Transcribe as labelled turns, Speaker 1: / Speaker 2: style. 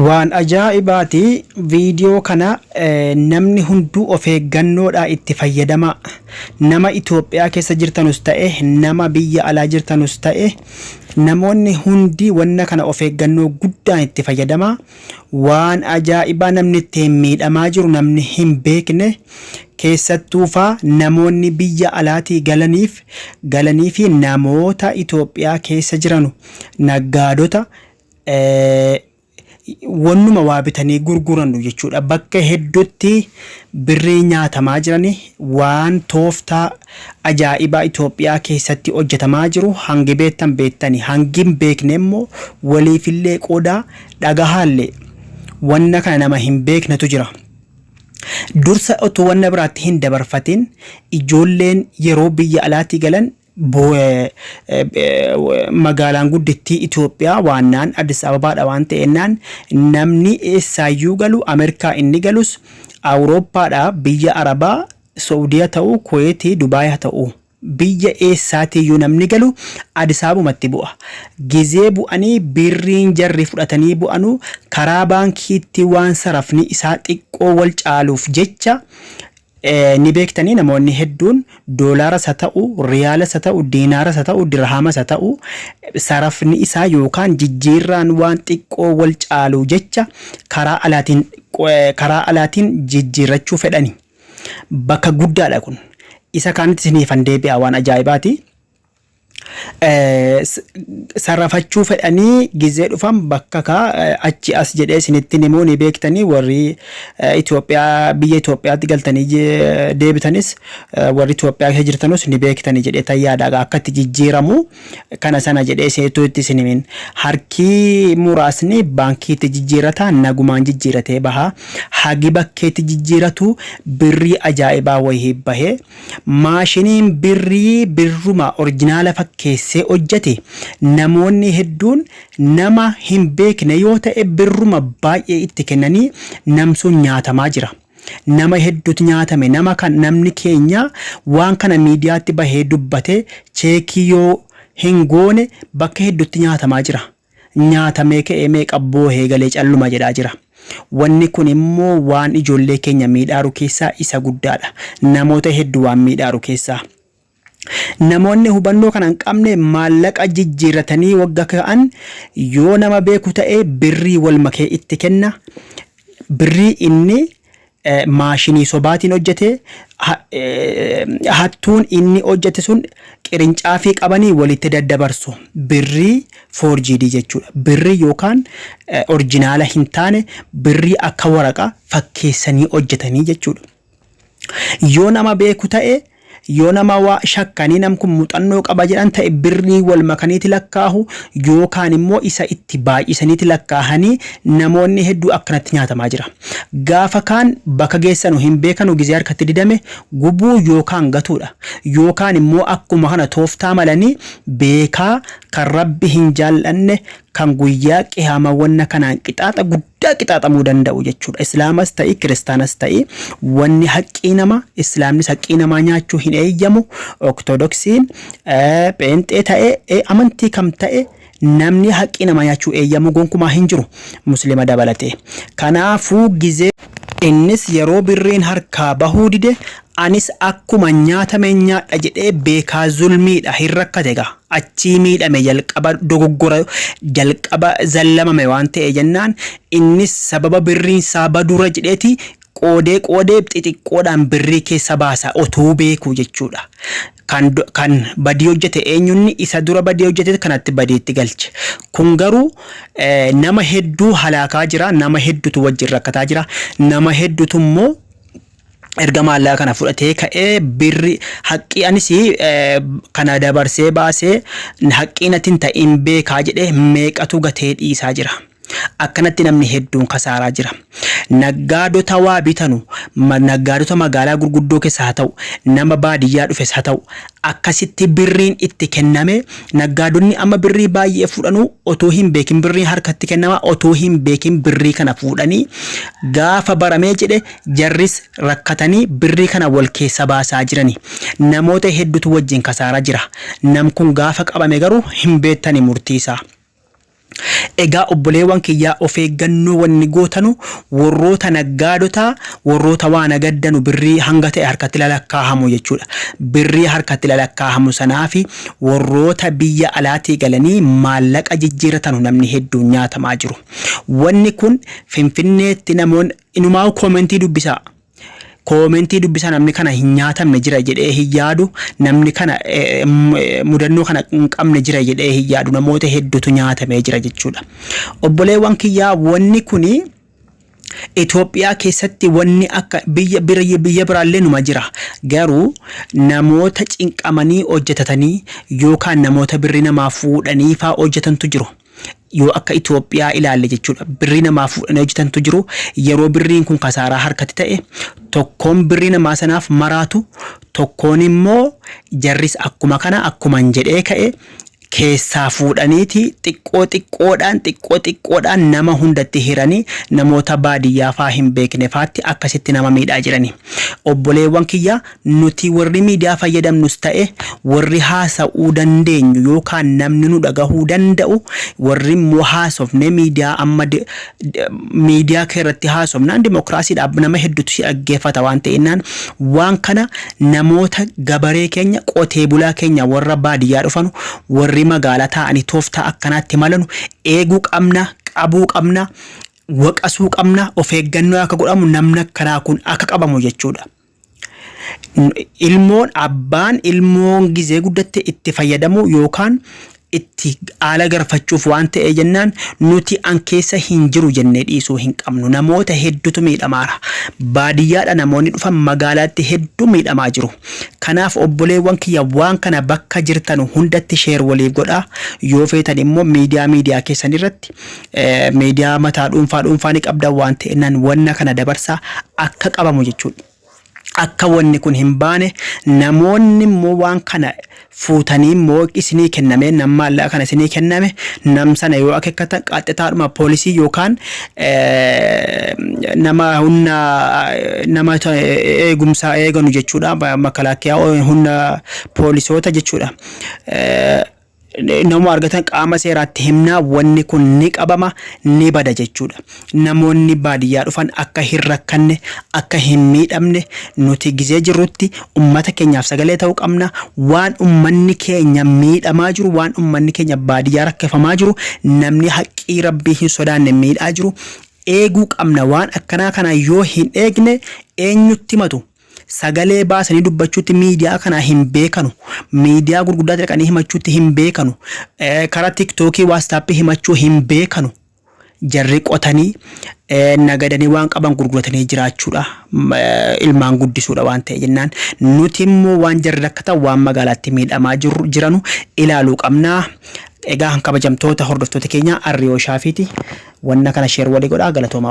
Speaker 1: Waan ajaa'ibaati viidiyoo kana namni hunduu of eeggannoodhaa itti fayyadama. Nama Itoophiyaa keessa jirtanus ta'e nama biyya alaa jirtanus ta'e namoonni hundi wanna kana of eeggannoo guddaan itti fayyadama. Waan ajaa'ibaa namni itti miidhamaa jiru namni hin beekne keessattuufaa namoonni biyya alaatii galanii fi namoota Itoophiyaa keessa jiranu naggaadota wannuma waa bitanii gurgurannu jechuudha. Bakka hedduutti birrii nyaatamaa jirani waan tooftaa ajaa'ibaa Itoophiyaa keessatti hojjetamaa jiru hangi beektan beektani hangi hin beekne immoo waliifillee qoodaa dhagahaallee wanna kana nama hin beeknetu jira. Dursa otoo wanna biraatti hin dabarfatin ijoolleen yeroo biyya alaatii galan magaalaan guddittii Itoophiyaa waannaan Addis Ababaadha waan ta'ennaan namni eessaayyuu galu Ameerikaa inni galus Awurooppaadha biyya Arabaa Saudiyaa ta'uu Kuweetii Dubaay ta'uu biyya eessaatiyyuu namni galu Addis Ababumatti bu'a. Gizee bu'anii birriin jarri fudhatanii bu'anuu karaa baankiitti waan sarafni isaa xiqqoo wal caaluuf jecha ni beektanii namoonni hedduun doolaaras haa ta'u riyaalas haa ta'u diinaaras haa ta'u dirhamas haa ta'u sarafni isaa yookaan jijjiirraan waan xiqqoo wal caalu jecha karaa alaatiin jijjiirrachuu fedhani. Bakka guddaadha kun. Isa kaanitti isiniifan deebi'a waan ajaa'ibaati. Sarrafachuu fedhanii gizee dhufan bakka achi as jedhee isinitti himuu ni beektanii warri Itoophiyaa biyya Itoophiyaatti galtanii deebitanis warri Itoophiyaa keessa jirtanus ni beektanii jedhee tayyaadha akka itti jijjiiramu kana sana jedhee isinitti isin himin. Harki muraasni baankiitti jijjiirata nagumaan jijjiiratee baha hagi bakkeetti jijjiiratu birrii ajaa'ibaa wayii bahee maashiniin birruma orjinaala fakkeessee hojjete namoonni hedduun nama hin beekne yoo ta'e birruma baay'ee itti kennanii namsuun nyaatamaa jira. Nama hedduutu nyaatame namni keenya waan kana miidiyaatti bahee dubbate cheekii yoo hin goone bakka hedduutti nyaatamaa jira. Nyaatamee ka'ee meeqa boohee galee calluma jedhaa jira. Wanni kun immoo waan ijoollee keenya miidhaaru keessaa isa guddaadha. Namoota hedduu waan miidhaaru keessaa. Namoonni hubannoo kana hin qabne maallaqa jijjiiratanii wagga ka'an yoo nama beeku ta'e birrii wal makee itti kenna. Birrii inni maashinii sobaatiin hojjete hattuun inni hojjete sun qirincaafi qabanii walitti daddabarsu. Birrii 4GD jechuudha. Birrii yookaan orjinaala hin taane birrii akka waraqaa fakkeessanii hojjetanii jechuudha. Yoo nama beeku ta'e yoo nama waa shakkanii namkun muuxannoo qaba jedhan ta'e birrii wal makaniiti lakkaahu yookaan immoo isa itti baay'isaniiti lakkaahanii namoonni hedduu akkanatti nyaatamaa jira. Gaafa kaan bakka geessanu hin beekanu gizee harkatti didame gubuu yookaan gatuudha. Yookaan immoo akkuma kana tooftaa malanii beekaa kan rabbi hin jaallanne kan guyyaa qiyaama wanna kanaan qixaaxa guddaa qixaaxamuu danda'u jechuudha. Islaamas ta'e kiristaanas ta'e wanni haqqii nama islaamnis haqqii namaa nyaachuu hin eeyyamu. Ortodoksiin pheenxee ta'e amantii kam ta'e namni haqqii nama nyaachuu eeyyamu gonkumaa hin jiru muslima dabalatee. Kanaafuu gizee innis yeroo birriin harkaa bahuu dide anis akkuma nyaatame nyaadha jedhee beekaa zulmiidha hin rakkate gaa achii miidhame jalqaba dogoggora jalqaba zallamame waan ta'e jennaan innis sababa birriin isaa badura jedheeti qoodee xixiqqoodhaan birrii keessa baasa otuu beeku jechuudha. Kan badii hojjete eenyunni isa dura badii hojjete kanatti badiitti galche. Kun garuu nama hedduu halaakaa jira, nama hedduutu wajjin rakkataa jira, nama hedduutu immoo erga maallaqa kana fudhatee ka'ee birri haqqii anis kana dabarsee baasee haqqii natiin ta'in beekaa jedhee meeqatu gatee dhiisaa jira. Akkanatti namni hedduun kasaaraa jira. Naggaadota waa bitanu naggaadota magaalaa gurguddoo keessa haa ta'u nama baadiyyaa dhufes haa ta'u akkasitti birriin itti kenname naggaadonni amma birrii baay'ee fudhanu otoo hin beekin birriin harkatti kennama otoo hin beekin birrii kana fuudhanii gaafa baramee jedhe jarris rakkatanii birrii kana wal keessa baasaa jirani. Namoota hedduutu wajjin kasaaraa jira. Nam kun gaafa qabame garuu hin beektani murtiisaa. Egaa obboleewwan kiyyaa of eeggannoo wanni gootanu warroota naggaadota warroota waan agaddanu birrii hanga ta'e harkatti lalakkaa'amu jechuudha. Birrii harkatti lalakkaa'amu sanaafi warroota biyya alaatii galanii maallaqa jijjiiratan namni hedduun nyaatamaa jiru. Wanni kun Finfinneetti namoonni inumaa koomentii dubbisaa. Koomentii dubbisaa namni kana hin nyaatamne jira jedhee hin yaadu, namni kana mudannoo kana hin qabne jira jedhee hin yaadu, namoota hedduutu nyaatamee jira jechuudha. Obboleewwan kiyyaa wanni kuni Itoophiyaa keessatti wanni akka biyya biraallee numa jira. Garuu namoota cinqamanii hojjetatanii yookaan namoota birrii namaa fuudhanii faa hojjetantu jiru. Yoo akka Itoophiyaa ilaalle jechuudha, birrii namaa fuudhanii hojjetantu jiru. Yeroo birriin kun kasaaraa harkatti ta'e tokkoon birrii namaa sanaaf maraatu, tokkoon immoo jarris akkuma kana akkuman jedhee ka'e keessaa fuudhaniiti xiqqoodhaan nama hundatti hiranii namoota baadiyyaa faa hin beekne faatti akkasitti nama miidhaa jirani. Obboleewwan kiyya nuti warri miidiyaa fayyadamnus ta'e warri haasa'uu dandeenyu yookaan namni nu dhagahuu danda'u warri immoo haasofne miidiyaa amma miidiyaa irratti haasofnaan dimokiraasiidhaaf nama hedduutu si dhaggeeffata waan ta'inaan waan kana namoota gabaree keenya qotee bulaa keenya warra baadiyyaa dhufanu warri magaalaa ta'anii tooftaa akkanaatti malanu eeguu qabna, qabuu qabna, waqasuu qabna, of eeggannoo akka godhamu namni akkanaa kun akka qabamu jechuudha. Ilmoon abbaan ilmoon gizee guddatte itti fayyadamu yookaan itti haala garfachuuf waan ta'e jennaan nuti an keessa hin jiru jennee dhiisuu hin qabnu. Namoota hedduutu miidhamaara. Baadiyyaadha namoonni dhufan magaalaatti hedduu miidhamaa jiru. Kanaaf obboleewwan kiyya waan kana bakka jirtan hundatti sheer waliif godhaa. Yoo feetan immoo miidiyaa keessan irratti miidiyaa mataa dhuunfaa ni qabdan waan ta'ennan wanna kana dabarsaa akka qabamu jechuudha. Akka wanni kun hin baane namoonni immoo waan kana fuutanii immoo isinii kenname nama maallaqa kana isinii kenname nam sana yoo akeekkatan qaxxitaadhuma poolisii yookaan nama eegumsaa eeganu jechuudha. Makalaakiyaa humna poolisoota jechuudha. Nama argatan qaama seeraatti himnaa wanni kun ni qabama ni bada jechuudha. Namoonni baadiyyaa dhufan akka hin rakkanne akka hin miidhamne nuti gizee jirrutti ummata keenyaaf sagalee ta'uu qabna. Waan ummanni keenya miidhamaa jiru, waan ummanni keenya baadiyyaa rakkifamaa jiru, namni haqqii rabbii hin sodaanne miidhaa jiru eeguu qabna. Waan akkanaa kana yoo hin eegne eenyutti matu? Sagalee baasanii dubbachuutti miidiyaa kana hin beekanu. Miidiyaa gurguddaa dhaqanii himachuutti hin beekanu. Karaa TikTokii, WhatsApp himachuu hin beekanu. Jarri qotanii nagadanii waan qaban gurguratanii jiraachuudha. Ilmaan guddisuudha waan ta'e jennaan. Nuti immoo waan jarri rakkatan waan magaalaatti miidhamaa jiranu ilaaluu qabnaa. Egaa kabajamtoota hordoftoota keenya Arriyoo Shaafiiti. Wanna kana sheer walii godhaa galatooma.